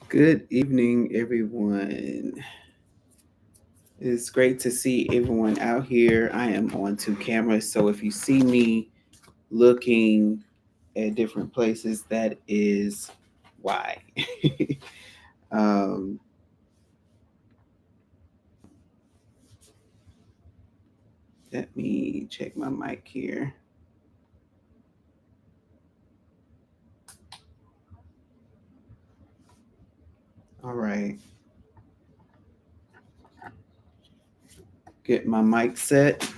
Good evening, everyone. It's great to see everyone out here. I am on two cameras, so if you see me looking at different places, that is why. um, Let me check my mic here. All right, get my mic set.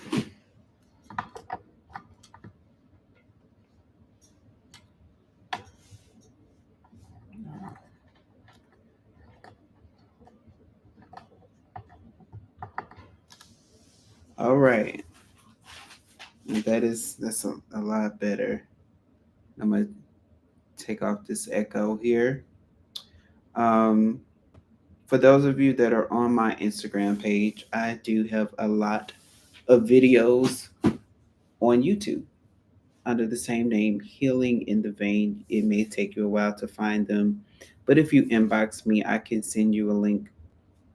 All right, that's a lot better. I'm gonna take off this echo here. Um, for those of you that are on my Instagram page, I do have a lot of videos on YouTube under the same name, Healing in the Vein. It may take you a while to find them, but if you inbox me, I can send you a link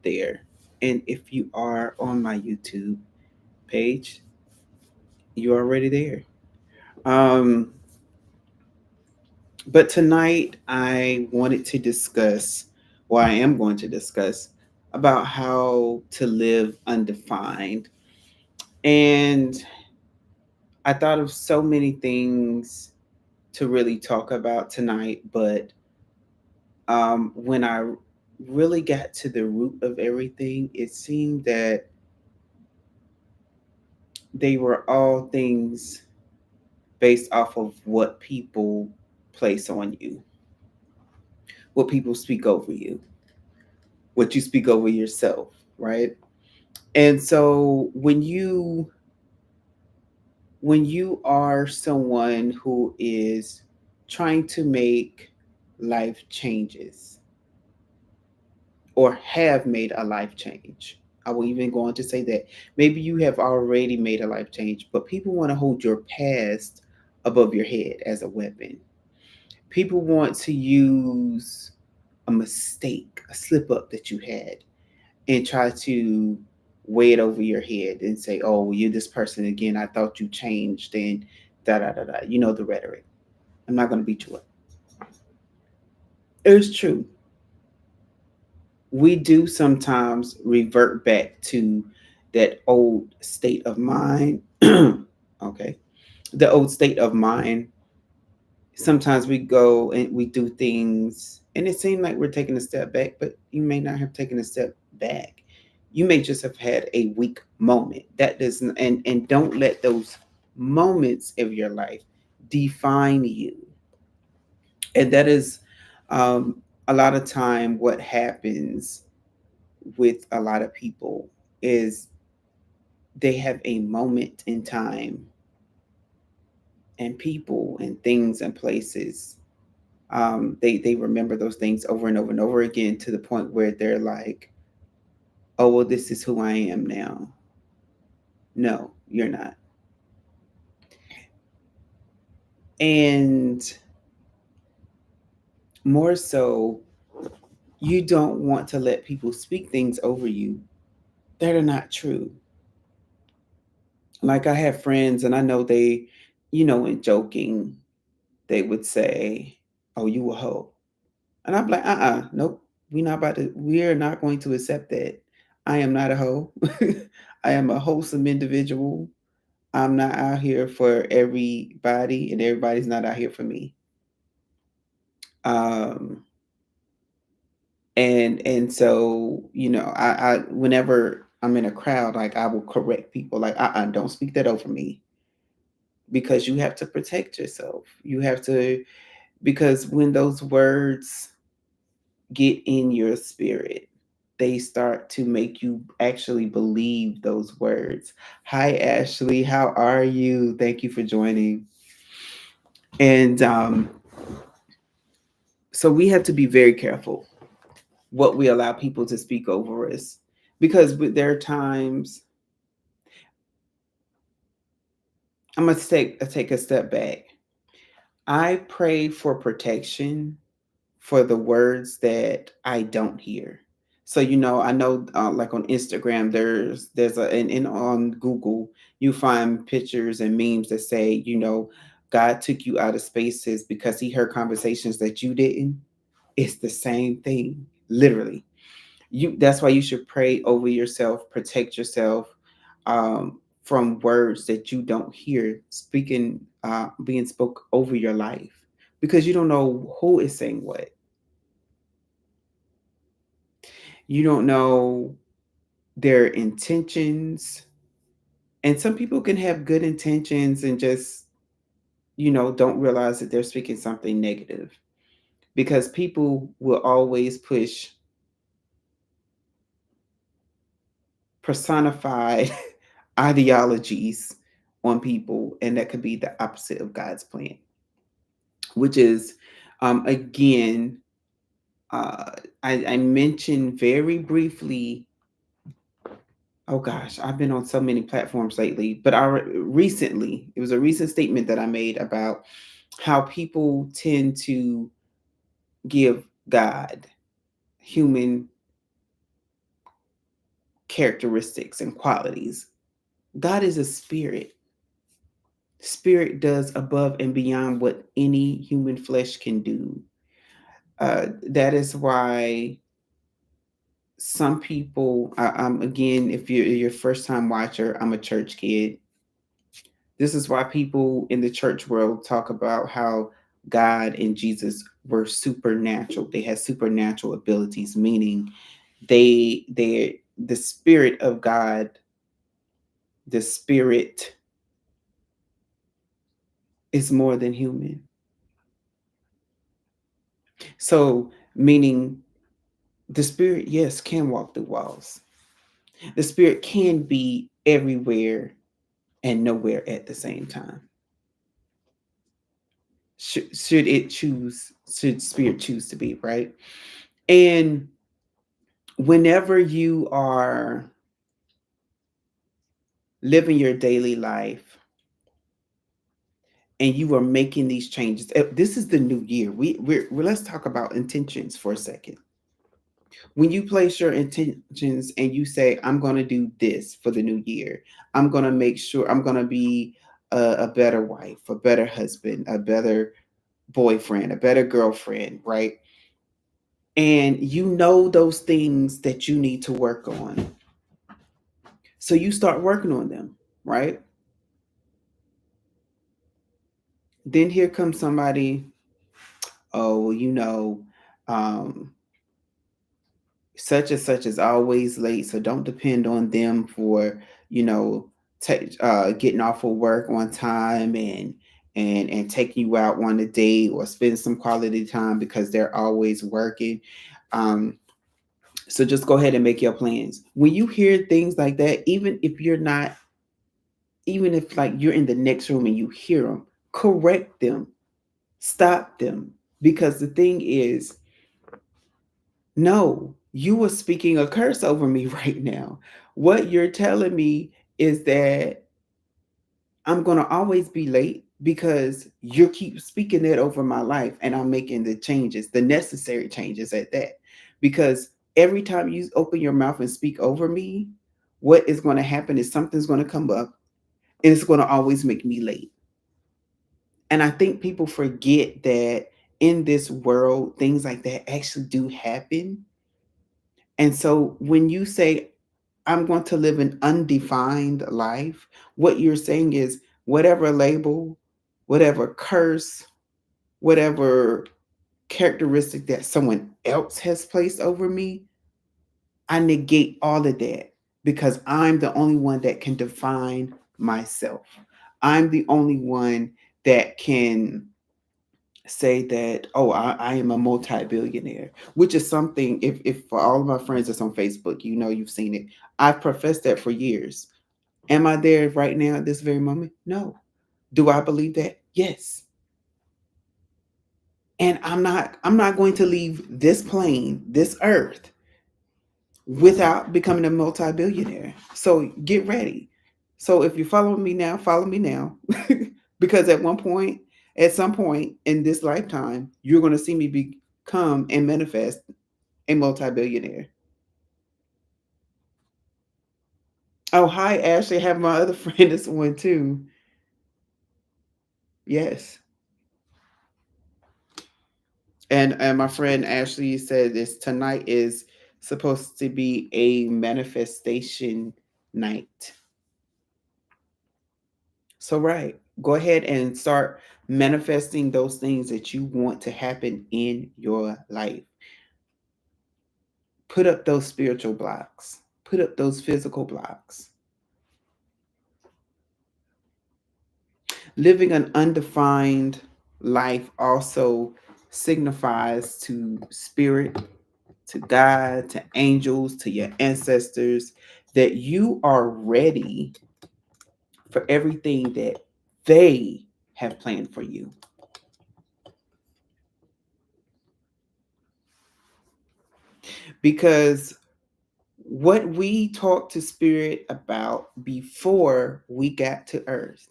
there. And if you are on my YouTube page, you're already there. Um, but tonight, I wanted to discuss, or I am going to discuss, about how to live undefined. And I thought of so many things to really talk about tonight, but when I really got to the root of everything, it seemed that they were all things based off of what people place on you, what people speak over you, what you speak over yourself, right? And so when you are someone who is trying to make life changes or have made a life change. I will even go on to say that maybe you have already made a life change, but people want to hold your past above your head as a weapon. People want to use a mistake, a slip up that you had, and try to weigh it over your head and say, oh, you're this person again. I thought you changed and da da da da. You know the rhetoric. I'm not going to beat you up. It's true. We do sometimes revert back to that old state of mind. Okay. The old state of mind. Sometimes we go and we do things, and it seems like we're taking a step back, but you may not have taken a step back. You may just have had a weak moment. That doesn't, and don't let those moments of your life define you. And that is a lot of time what happens with a lot of people is they have a moment in time and people and things and places. They remember those things over and over and over again to the point where they're like, oh, well, this is who I am now. No, you're not. And more so, you don't want to let people speak things over you that are not true. Like I have friends, and I know they, in joking, they would say, "Oh, you a hoe," and I'm like, nope, we're not going to accept that. I am not a hoe. I am a wholesome individual. I'm not out here for everybody, and everybody's not out here for me. Um, and so I whenever I'm in a crowd, like I will correct people, like, don't speak that over me, because you have to protect yourself. You have to, because when those words get in your spirit, they start to make you actually believe those words. Hi, Ashley. How are you? Thank you for joining. And so we have to be very careful what we allow people to speak over us, because there are times. I'm take a step back. I pray for protection for the words that I don't hear. So I know like on Instagram, there's and on Google you find pictures and memes that say God took you out of spaces because He heard conversations that you didn't. It's the same thing, literally. That's why you should pray over yourself, protect yourself from words that you don't hear speaking, being spoke over your life, because you don't know who is saying what. You don't know their intentions. And some people can have good intentions and just, don't realize that they're speaking something negative, because people will always push personified ideologies on people, and that could be the opposite of God's plan, which is, again, uh, I mentioned very briefly. Oh gosh, I've been on so many platforms lately, but recently, it was a recent statement that I made about how people tend to give God human characteristics and qualities. God is a spirit. Spirit does above and beyond what any human flesh can do. That is why some people, again, if you're your first time watcher, I'm a church kid. This is why people in the church world talk about how God and Jesus were supernatural. They had supernatural abilities, meaning the spirit of God, the spirit is more than human. So, meaning the spirit, yes, can walk through walls. The spirit can be everywhere and nowhere at the same time. Should spirit choose to be, right? And whenever you are living your daily life and you are making these changes, this is the new year. Let's talk about intentions for a second. When you place your intentions and you say, I'm going to do this for the new year, I'm going to make sure I'm going to be a better wife, a better husband, a better boyfriend, a better girlfriend, right? And you know those things that you need to work on. So you start working on them, right? Then here comes somebody, oh, well, um, such and such is always late, so don't depend on them for, you know, getting off of work on time and taking you out on a date or spend some quality time because they're always working. Um, so just go ahead and make your plans. When you hear things like that, even if like you're in the next room and you hear them, correct them, stop them, because the thing is, no, you are speaking a curse over me right now. What you're telling me is that I'm going to always be late because you keep speaking that over my life, and I'm making the changes, the necessary changes at that. Because every time you open your mouth and speak over me, what is going to happen is something's going to come up and it's going to always make me late. And I think people forget that in this world, things like that actually do happen. And so when you say, I'm going to live an undefined life, what you're saying is whatever label, whatever curse, whatever characteristic that someone else has placed over me, I negate all of that because I'm the only one that can define myself. I'm the only one that can say that, oh, I am a multi-billionaire, which is something, if for all of my friends that's on Facebook, you've seen it. I've professed that for years. Am I there right now at this very moment? No. Do I believe that? Yes. And I'm not going to leave this plane, this earth, without becoming a multi-billionaire. So get ready. So if you follow me now, follow me now. Because at some point in this lifetime, you're going to see me be come and manifest a multi-billionaire. Oh, hi, Ashley. I have my other friend this one too. Yes. And my friend Ashley said this tonight is supposed to be a manifestation night. So right, go ahead and start manifesting those things that you want to happen in your life. Put up those spiritual blocks. Put up those physical blocks. Living an undefined life also signifies to spirit, to God, to angels, to your ancestors that you are ready for everything that they have planned for you. Because what we talked to spirit about before we got to earth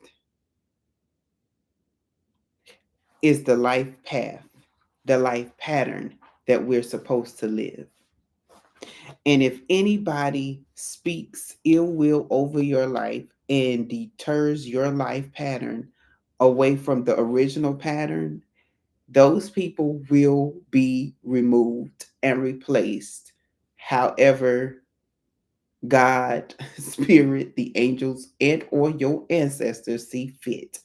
is the life path, the life pattern that we're supposed to live. And if anybody speaks ill will over your life and deters your life pattern away from the original pattern, those people will be removed and replaced however God, spirit, the angels, and or your ancestors see fit.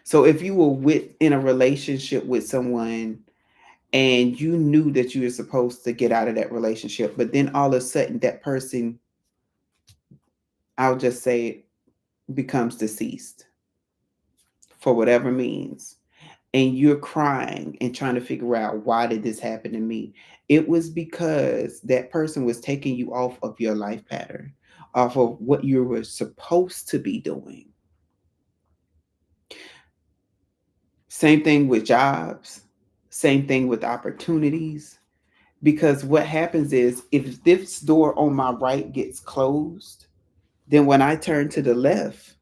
So if you were in a relationship with someone and you knew that you were supposed to get out of that relationship, but then all of a sudden that person, I'll just say, becomes deceased for whatever means, and you're crying and trying to figure out why did this happen to me, it was because that person was taking you off of your life pattern, off of what you were supposed to be doing. Same thing with jobs, same thing with opportunities. Because what happens is if this door on my right gets closed, then when I turn to the left,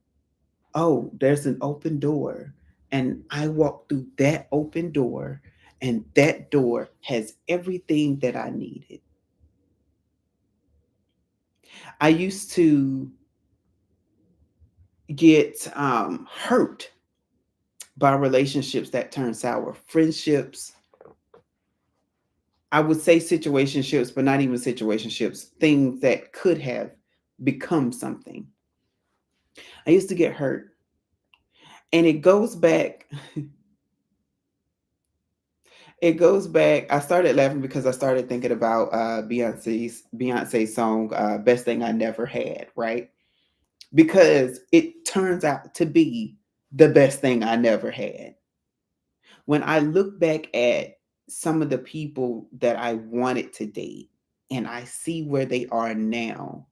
oh, there's an open door. And I walk through that open door, and that door has everything that I needed. I used to get hurt by relationships that turn sour, friendships. I would say situationships, but not even situationships, things that could have become something. I used to get hurt. And it goes back. I started laughing because I started thinking about Beyonce's song, Best Thing I Never Had, right? Because it turns out to be the best thing I never had. When I look back at some of the people that I wanted to date and I see where they are now,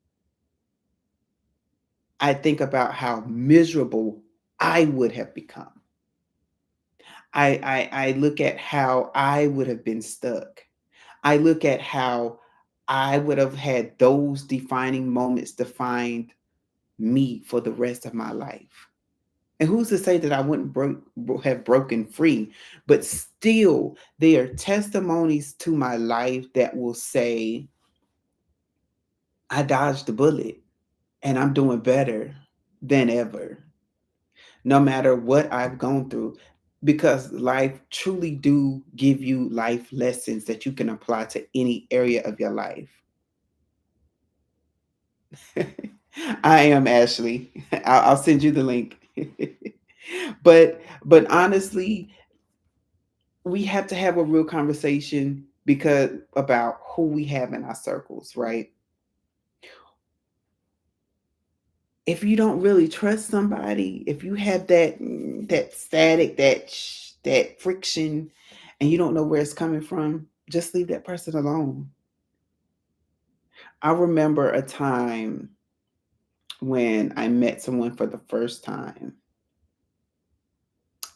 I think about how miserable I would have become. I look at how I would have been stuck. I look at how I would have had those defining moments defined me for the rest of my life. And who's to say that I wouldn't have broken free? But still, there are testimonies to my life that will say, I dodged the bullet and I'm doing better than ever, no matter what I've gone through. Because life truly do give you life lessons that you can apply to any area of your life. I am Ashley. I'll send you the link. but honestly, we have to have a real conversation because about who we have in our circles, right? If you don't really trust somebody, if you have that static, that friction, and you don't know where it's coming from, just leave that person alone. I remember a time when I met someone for the first time,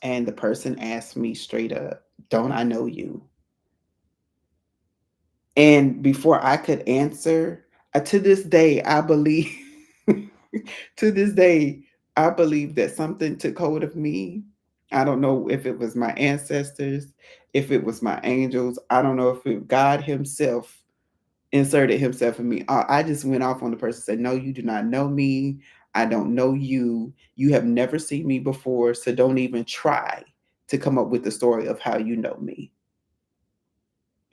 and the person asked me straight up, "Don't I know you?" And before I could answer, to this day, I believe, to this day, I believe that something took hold of me I don't know if it was my ancestors, if it was my angels. I don't know if it, God Himself inserted Himself in me. I just went off on the person, said, "No, you do not know me. I don't know you. You have never seen me before, so don't even try to come up with the story of how you know me."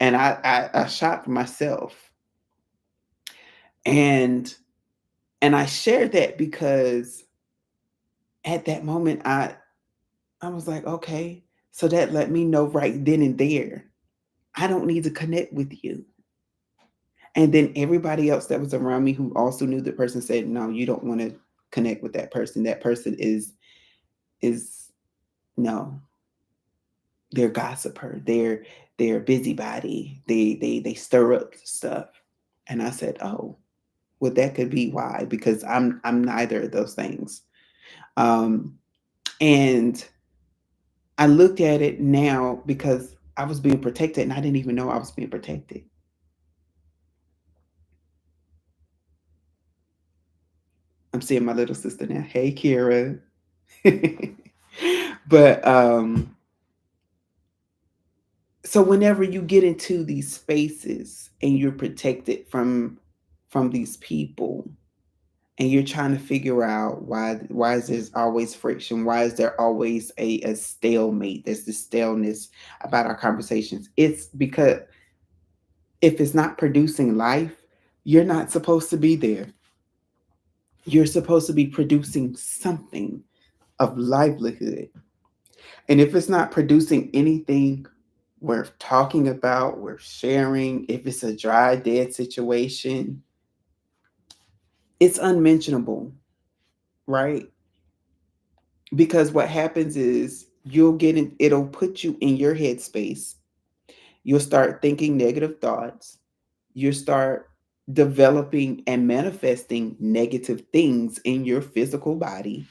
And I shocked myself, and I shared that because at that moment I was like, okay, so that let me know right then and there, I don't need to connect with you. And then everybody else that was around me who also knew the person said, no, you don't want to connect with that person. That person is no, they're gossiper. They're busybody. They stir up stuff. And I said, oh, well, that could be why, because I'm neither of those things. Um, and I looked at it now because I was being protected and I didn't even know I was being protected. I'm seeing my little sister now. Hey, Kira. But so whenever you get into these spaces and you're protected from these people and you're trying to figure out why is there always friction, why is there always a stalemate, there's this staleness about our conversations, it's because if it's not producing life, you're not supposed to be there. You're supposed to be producing something of livelihood. And if it's not producing anything worth talking about, worth sharing, if it's a dry, dead situation, it's unmentionable, right? Because what happens is it'll put you in your headspace. You'll start thinking negative thoughts. You'll start developing and manifesting negative things in your physical body.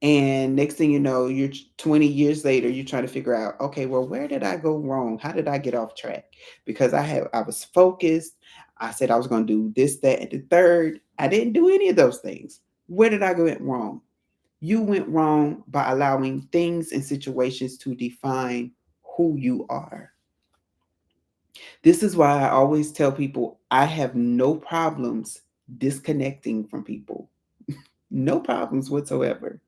And next thing you know, you're 20 years later, you're trying to figure out, okay, well, where did I go wrong? How did I get off track? Because I was focused. I said I was going to do this, that, and the third. I didn't do any of those things. Where did I go wrong? You went wrong by allowing things and situations to define who you are. This is why I always tell people I have no problems disconnecting from people. No problems whatsoever.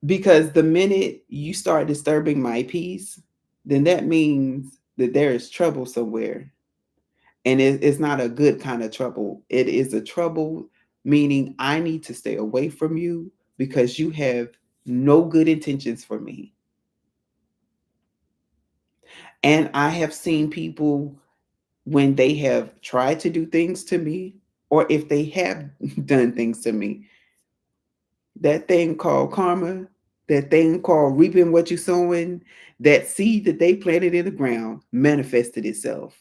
Because the minute you start disturbing my peace, then that means that there is trouble somewhere. And it's not a good kind of trouble. It is a trouble, meaning I need to stay away from you because you have no good intentions for me. And I have seen people when they have tried to do things to me, or if they have done things to me, that thing called karma, that thing called reaping what you're sowing, that seed that they planted in the ground manifested itself.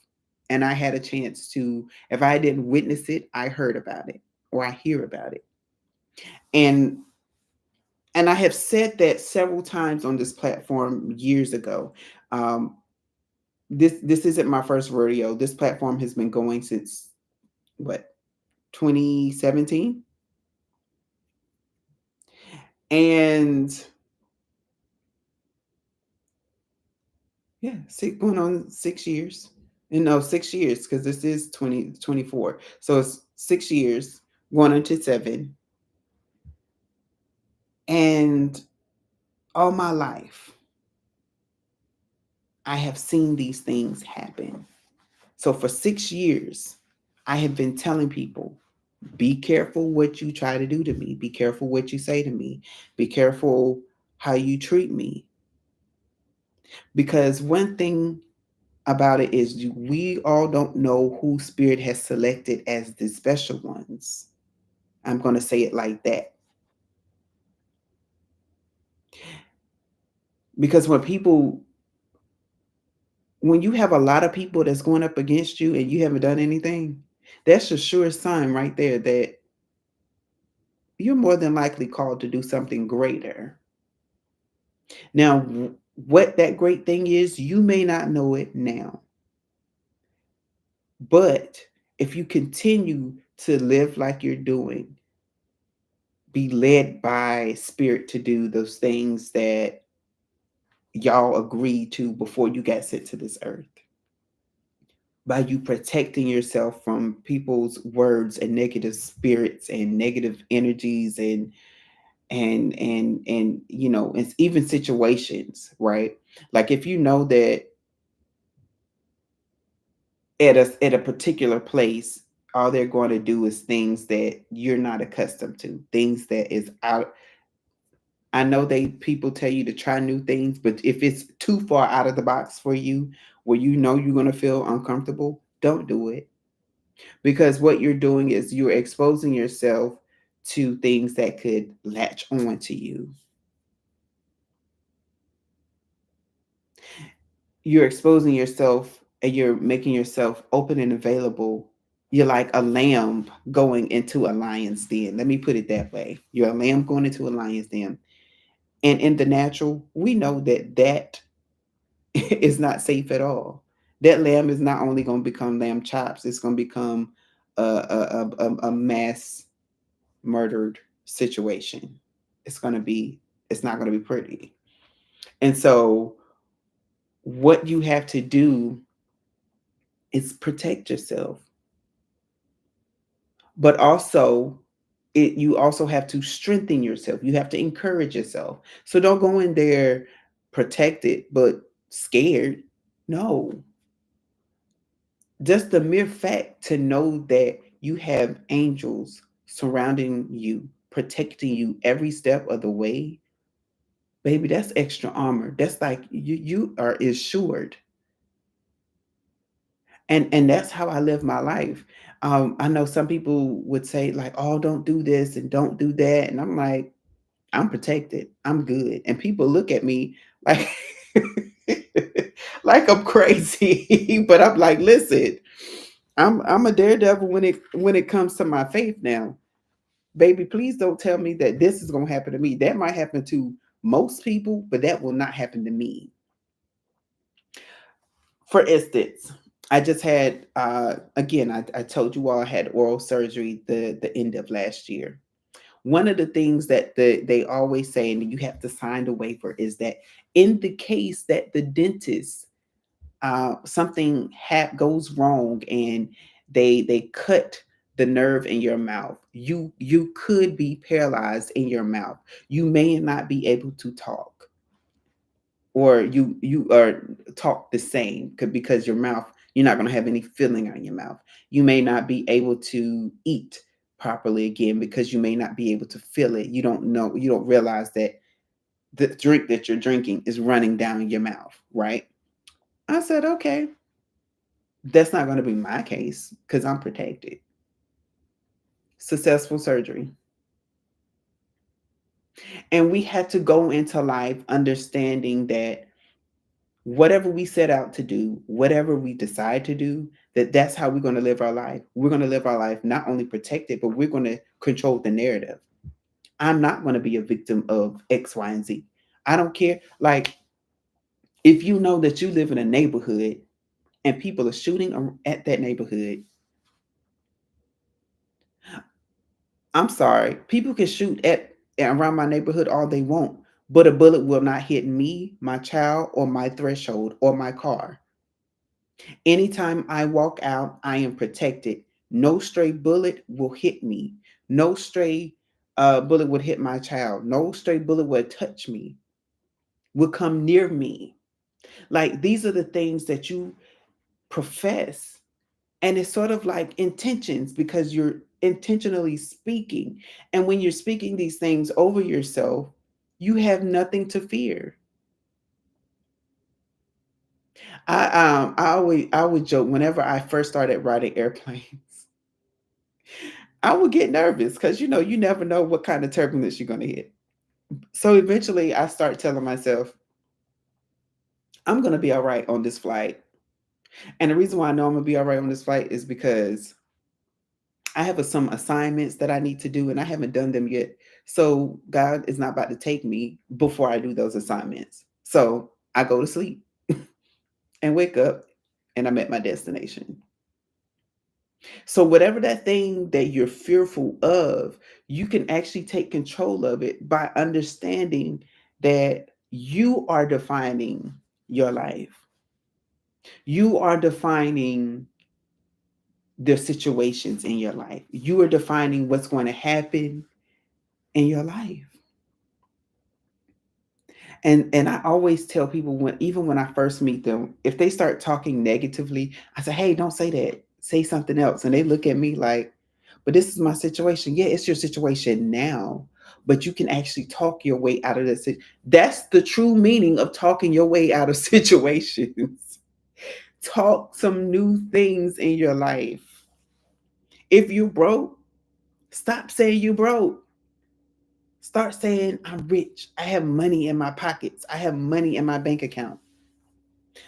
And I had a chance to, if I didn't witness it, I heard about it or I hear about it. And I have said that several times on this platform years ago. Um, this isn't my first rodeo. This platform has been going since what, 2017, and yeah, going on 6 years. And no, 6 years because this is 2024. So it's 6 years going into seven. And all my life, I have seen these things happen. So for 6 years, I have been telling people, be careful what you try to do to me. Be careful what you say to me. Be careful how you treat me. Because one thing about it is we all don't know who Spirit has selected as the special ones. I'm going to say it like that. Because when you have a lot of people that's going up against you and you haven't done anything, that's a sure sign right there that you're more than likely called to do something greater. Now, what that great thing is, you may not know it now. But if you continue to live like you're doing, be led by spirit to do those things that y'all agreed to before you got sent to this earth. By you protecting yourself from people's words and negative spirits and negative energies and it's even situations, right? Like if you know that at a particular place, all they're going to do is things that you're not accustomed to, things that is out. I know they people tell you to try new things, but if it's too far out of the box for you, where you know you're going to feel uncomfortable, don't do it. Because what you're doing is you're exposing yourself to things that could latch on to you. You're exposing yourself and you're making yourself open and available. You're like a lamb going into a lion's den. Let me put it that way. You're a lamb going into a lion's den. And in the natural, we know that that is not safe at all. That lamb is not only going to become lamb chops, it's going to become a mass murdered situation. It's going to be, it's not going to be pretty. And so, what you have to do is protect yourself, but also you also have to strengthen yourself. You have to encourage yourself. So don't go in there protected but scared. No, just the mere fact to know that you have angels surrounding you, protecting you every step of the way, baby, that's extra armor. That's like you are assured. And that's how I live my life. I know some people would say like, "Oh, don't do this and don't do that," and I'm like, "I'm protected. I'm good." And people look at me like like I'm crazy, but I'm like, "Listen, I'm a daredevil when it comes to my faith now, baby. Please don't tell me that this is gonna happen to me. That might happen to most people, but that will not happen to me." For instance, I just had again, I told you all I had oral surgery the end of last year. One of the things that they always say, and you have to sign the waiver, is that in the case that the dentist something goes wrong and they cut the nerve in your mouth, you could be paralyzed in your mouth. You may not be able to talk, or you are talk the same because your mouth, you're not going to have any filling on your mouth. You may not be able to eat properly again because you may not be able to feel it. You don't know, you don't realize that the drink that you're drinking is running down your mouth, right? I said, okay, that's not going to be my case because I'm protected. Successful surgery. And we had to go into life understanding that whatever we set out to do, whatever we decide to do, that's how we're going to live our life. We're going to live our life not only protected, but we're going to control the narrative. I'm not going to be a victim of X, Y, and Z. I don't care. Like, if you know that you live in a neighborhood and people are shooting at that neighborhood, I'm sorry. People can shoot at around my neighborhood all they want, but a bullet will not hit me, my child, or my threshold, or my car. Anytime I walk out, I am protected. No stray bullet will hit me. No stray bullet would hit my child. No stray bullet would touch me, would come near me. Like, these are the things that you profess. And it's sort of like intentions because you're intentionally speaking. And when you're speaking these things over yourself, you have nothing to fear. I would joke whenever I first started riding airplanes. I would get nervous because you never know what kind of turbulence you're gonna hit. So eventually I start telling myself, I'm gonna be all right on this flight. And the reason why I know I'm gonna be all right on this flight is because I have some assignments that I need to do and I haven't done them yet. So God is not about to take me before I do those assignments. So I go to sleep and wake up and I'm at my destination. So, whatever that thing that you're fearful of, you can actually take control of it by understanding that you are defining your life. You are defining the situations in your life. You are defining what's going to happen in your life. And I always tell people, when even when I first meet them, if they start talking negatively, I say, "Hey, don't say that. Say something else." And they look at me like, "But this is my situation." Yeah, it's your situation now, but you can actually talk your way out of this. That's the true meaning of talking your way out of situations. Talk some new things in your life. If you broke, stop saying you broke. Start saying, "I'm rich. I have money in my pockets. I have money in my bank account."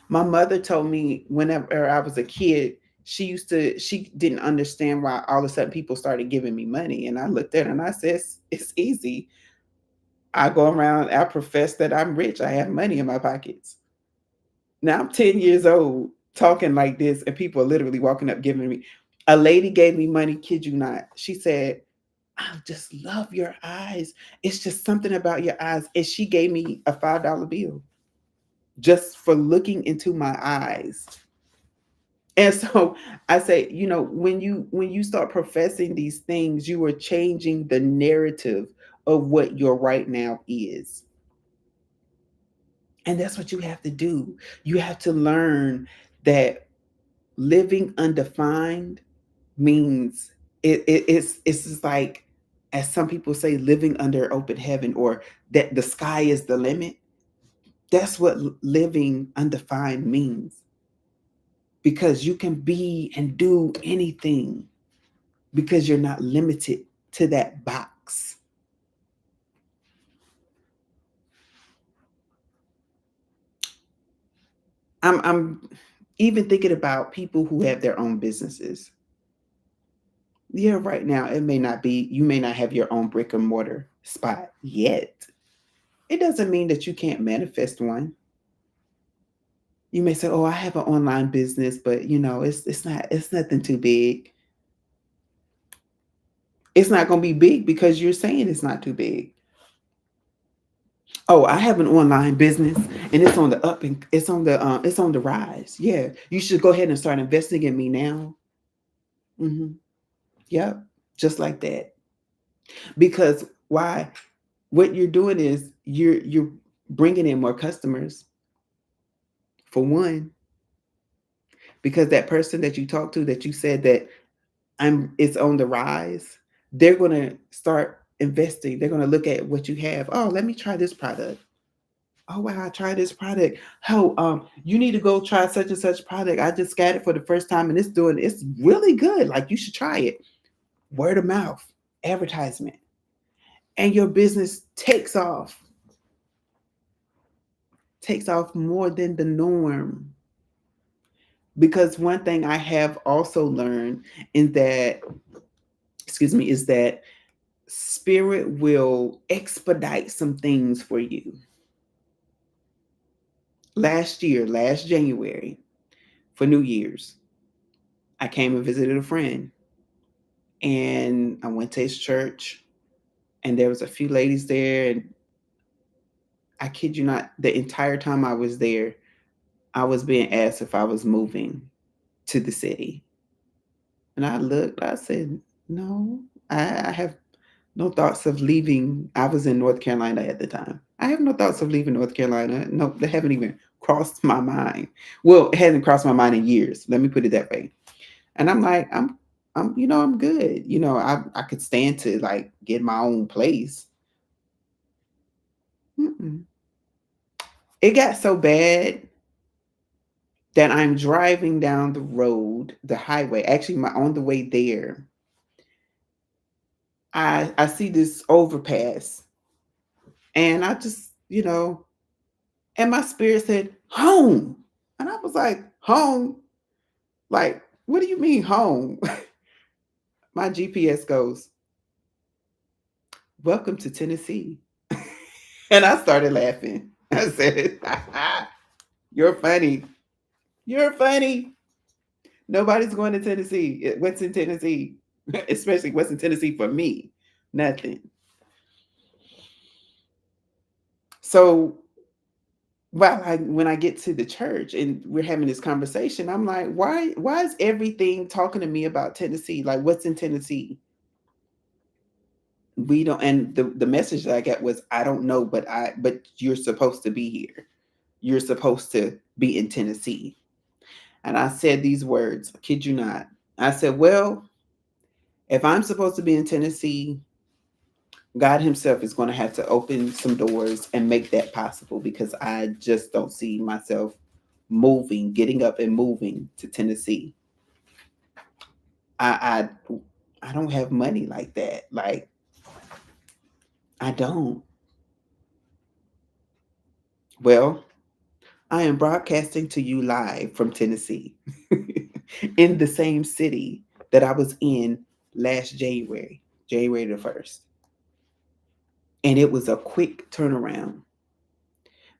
My mother told me whenever I was a kid, she didn't understand why all of a sudden people started giving me money. And I looked at her and I said, it's easy. I go around, I profess that I'm rich. I have money in my pockets. Now I'm 10 years old talking like this, and people are literally walking up giving me. A lady gave me money, kid you not. She said, "I just love your eyes. It's just something about your eyes." And she gave me a $5 bill just for looking into my eyes. And so I say, when you start professing these things, you are changing the narrative of what your right now is. And that's what you have to do. You have to learn that living undefined means it's just like, as some people say, living under open heaven, or that the sky is the limit. That's what living undefined means, because you can be and do anything, because you're not limited to that box. I'm even thinking about people who have their own businesses. Yeah, right now it may not be, you may not have your own brick and mortar spot yet. It doesn't mean that you can't manifest one. You may say, "Oh, I have an online business, but it's nothing too big." It's not going to be big because you're saying it's not too big. "Oh, I have an online business and it's on the up and it's on the rise. Yeah, you should go ahead and start investing in me now." Hmm. Yep, just like that. Because why? What you're doing is you're bringing in more customers, for one, because that person that you talked to, that you said that it's on the rise, they're going to start investing. They're going to look at what you have. "Oh, let me try this product. Oh wow, I tried this product. Oh, you need to go try such and such product. I just got it for the first time and it's really good. Like, you should try it." Word of mouth, advertisement, and your business takes off more than the norm. Because one thing I have also learned in that, excuse me, is that spirit will expedite some things for you. Last January, for New Year's, I came and visited a friend, and I went to his church, and there was a few ladies there, and I kid you not, the entire time I was there, I was being asked if I was moving to the city. And I looked, I said, "No, I have no thoughts of leaving." I was in North Carolina at the time. "I have no thoughts of leaving North Carolina. No, they haven't even crossed my mind." Well, it hasn't crossed my mind in years. Let me put it that way. And I'm like, I'm good. I could stand to like get my own place. Mm-mm. It got so bad that I'm driving down the road, the highway. Actually, on the way there, I see this overpass, and I just, and my spirit said, "Home." And I was like, "Home? Like, what do you mean home?" My GPS goes, "Welcome to Tennessee." And I started laughing. I said, "You're funny. You're funny." Nobody's going to Tennessee. What's in Tennessee? Especially what's in Tennessee for me? Nothing. So when I get to the church and we're having this conversation, I'm like, why is everything talking to me about Tennessee? Like what's in Tennessee? We don't, and the message that I got was, I don't know, but you're supposed to be here. You're supposed to be in Tennessee. And I said these words, I kid you not. I said, well, if I'm supposed to be in Tennessee, God Himself is going to have to open some doors and make that possible, because I just don't see myself getting up and moving to Tennessee. I I don't have money like that. Like, I don't. Well, I am broadcasting to you live from Tennessee, in the same city that I was in last January, January the 1st. And it was a quick turnaround,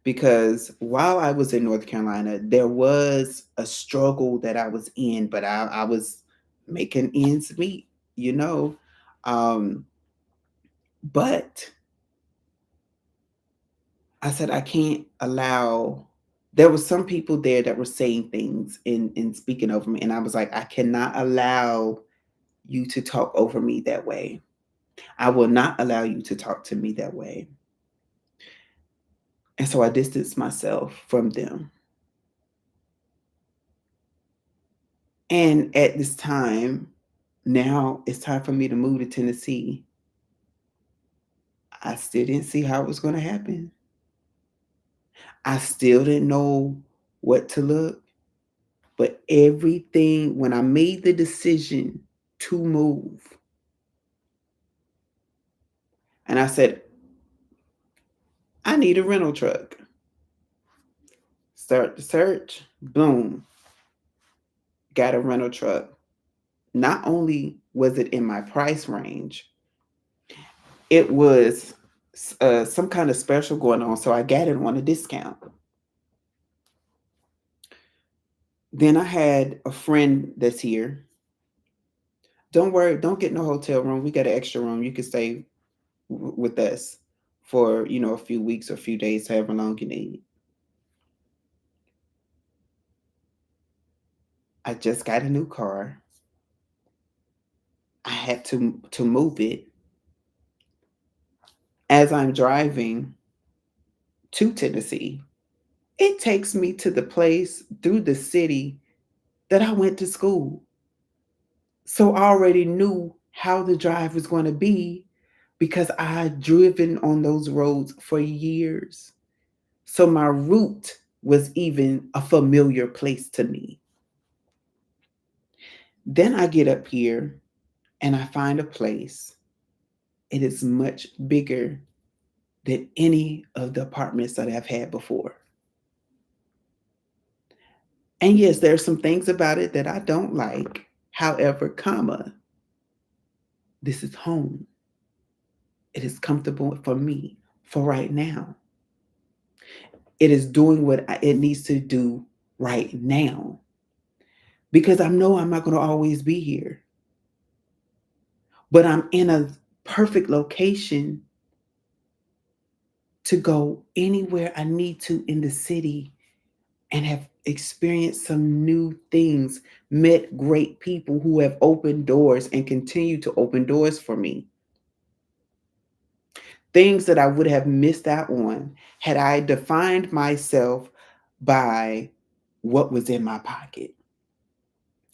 because while I was in North Carolina, there was a struggle that I was in, but I was making ends meet, you know. Um, but I said, I can't allow, there was some people there that were saying things and speaking over me. And I was like, I cannot allow you to talk over me that way. I will not allow you to talk to me that way. And so I distanced myself from them. And at this time, now it's time for me to move to Tennessee. I still didn't see how it was going to happen. I still didn't know what to look. But everything, when I made the decision to move, and I said, I need a rental truck. Start the search, boom, got a rental truck. Not only was it in my price range, it was some kind of special going on. So I got it on a discount. Then I had a friend that's here. Don't worry, don't get no hotel room. We got an extra room. You can stay with us for, a few weeks or a few days, however long you need. I just got a new car. I had to move it. As I'm driving to Tennessee, it takes me to the place through the city that I went to school. So I already knew how the drive was going to be, because I had driven on those roads for years. So my route was even a familiar place to me. Then I get up here and I find a place. It is much bigger than any of the apartments that I've had before. And yes, there are some things about it that I don't like. However, this is home. It is comfortable for me for right now. It is doing what it needs to do right now, because I know I'm not going to always be here, but I'm in a perfect location to go anywhere I need to in the city, and have experienced some new things, met great people who have opened doors and continue to open doors for me. Things that I would have missed out on had I defined myself by what was in my pocket.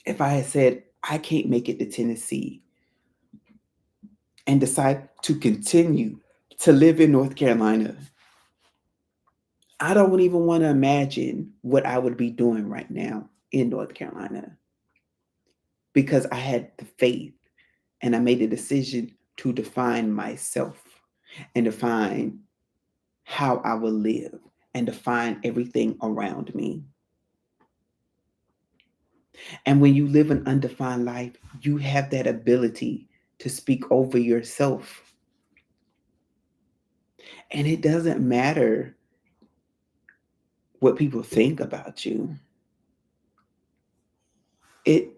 If I had said, I can't make it to Tennessee, and decide to continue to live in North Carolina, I don't even want to imagine what I would be doing right now in North Carolina, because I had the faith and I made a decision to define myself and define how I will live and define everything around me. And when you live an undefined life, you have that ability to speak over yourself. And it doesn't matter what people think about you. It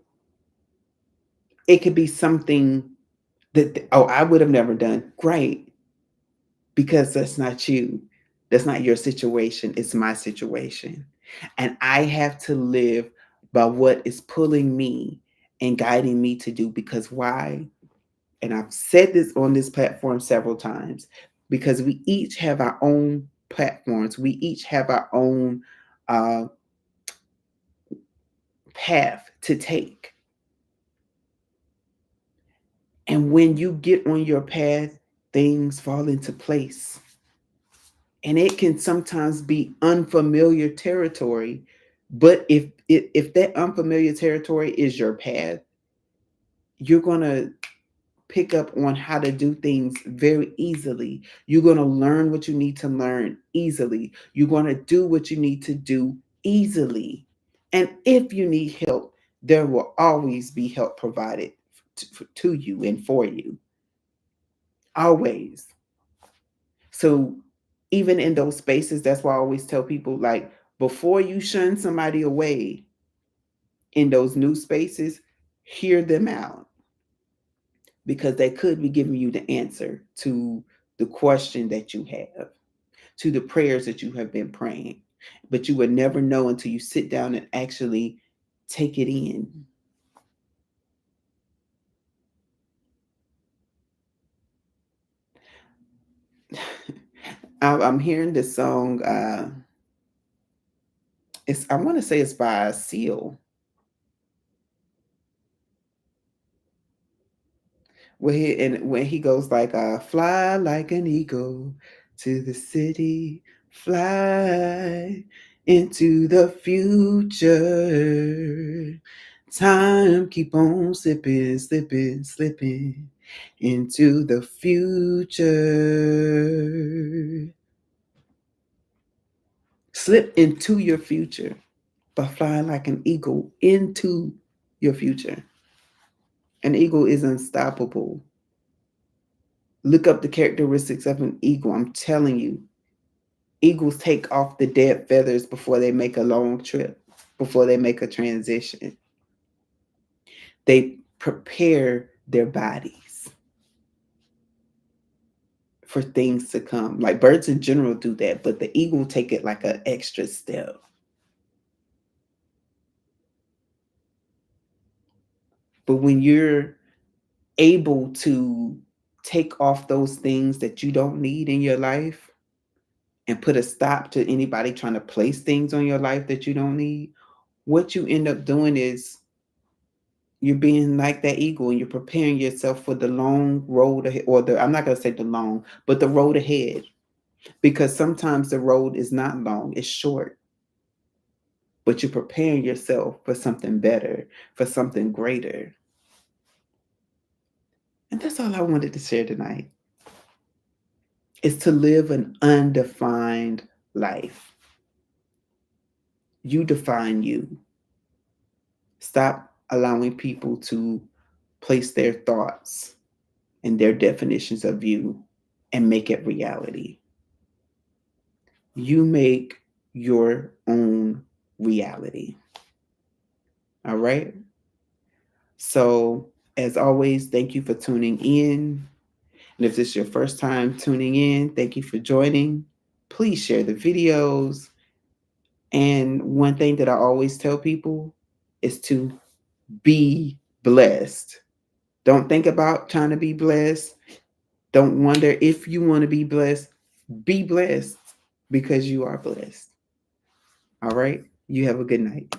it could be something that, oh, I would have never done. Great, because that's not you. That's not your situation. It's my situation. And I have to live by what is pulling me and guiding me to do. Because why? And I've said this on this platform several times, because we each have our own platforms. We each have our own uh, path to take. And when you get on your path, things fall into place. And it can sometimes be unfamiliar territory. But if that unfamiliar territory is your path, you're going to pick up on how to do things very easily. You're going to learn what you need to learn easily. You're going to do what you need to do easily. And if you need help, there will always be help provided to you and for you. Always. So even in those spaces, that's why I always tell people, like, before you shun somebody away in those new spaces, hear them out, because they could be giving you the answer to the question that you have, to the prayers that you have been praying. But you would never know until you sit down and actually take it in. I'm hearing this song. I want to say it's by Seal, when he goes like, fly like an eagle to the city, fly into the future. Time keep on slipping, slipping, slipping into the future. Slip into your future by flying like an eagle into your future. An eagle is unstoppable. Look up the characteristics of an eagle. I'm telling you, eagles take off the dead feathers before they make a long trip, before they make a transition. They prepare their bodies for things to come. Like birds in general do that, but the eagle take it like an extra step. But when you're able to take off those things that you don't need in your life and put a stop to anybody trying to place things on your life that you don't need, what you end up doing is you're being like that eagle, and you're preparing yourself for the long road ahead, or I'm not going to say the long, but the road ahead. Because sometimes the road is not long, it's short, but you're preparing yourself for something better, for something greater. And that's all I wanted to share tonight, is to live an undefined life. You define you. Stop allowing people to place their thoughts and their definitions of you and make it reality. You make your own reality. All right. So, as always, thank you for tuning in. And if this is your first time tuning in, thank you for joining. Please share the videos. And one thing that I always tell people is to be blessed. Don't think about trying to be blessed. Don't wonder if you want to be blessed. Be blessed, because you are blessed. All right. You have a good night.